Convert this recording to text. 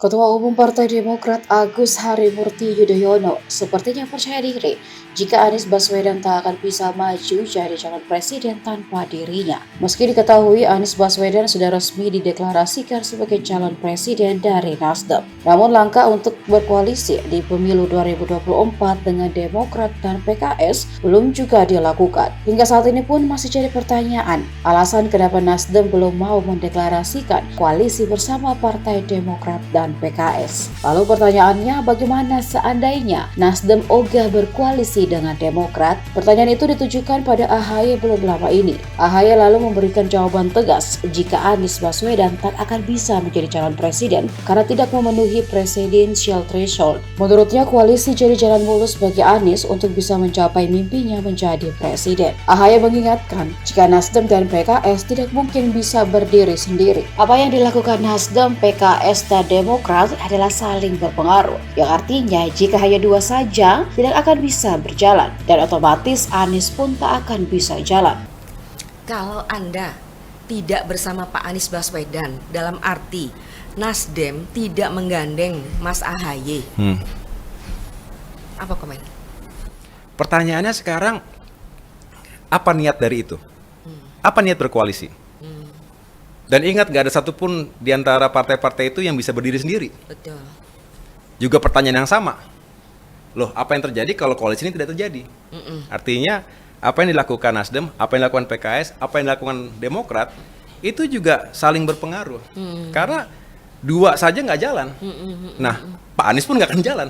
Ketua Umum Partai Demokrat Agus Harimurti Yudhoyono sepertinya percaya diri jika Anies Baswedan tak akan bisa maju jadi calon presiden tanpa dirinya. Meski diketahui Anies Baswedan sudah resmi dideklarasikan sebagai calon presiden dari Nasdem. Namun langkah untuk berkoalisi di pemilu 2024 dengan Demokrat dan PKS belum juga dilakukan. Hingga saat ini pun masih jadi pertanyaan alasan kenapa Nasdem belum mau mendeklarasikan koalisi bersama Partai Demokrat dan PKS. Lalu pertanyaannya, bagaimana seandainya Nasdem ogah berkoalisi dengan Demokrat? Pertanyaan itu ditujukan pada AHY belum lama ini. AHY lalu memberikan jawaban tegas jika Anies Baswedan tak akan bisa menjadi calon presiden karena tidak memenuhi presidential threshold. Menurutnya koalisi jadi jalan mulus bagi Anies untuk bisa mencapai mimpinya menjadi presiden. AHY mengingatkan jika Nasdem dan PKS tidak mungkin bisa berdiri sendiri. Apa yang dilakukan Nasdem, PKS, dan Demokrat adalah saling berpengaruh, yang artinya jika hanya dua saja tidak akan bisa berjalan dan otomatis Anies pun tak akan bisa jalan. Kalau Anda tidak bersama Pak Anies Baswedan, dalam arti Nasdem tidak menggandeng Mas AHY, apa komen? Pertanyaannya sekarang, apa niat dari itu? Apa niat berkoalisi? Dan ingat, gak ada satupun di antara partai-partai itu yang bisa berdiri sendiri. Betul. Juga pertanyaan yang sama. Loh, apa yang terjadi kalau koalisi ini tidak terjadi? Artinya, apa yang dilakukan Nasdem, apa yang dilakukan PKS, apa yang dilakukan Demokrat, itu juga saling berpengaruh. Karena dua saja nggak jalan. Nah, Pak Anies pun nggak akan jalan.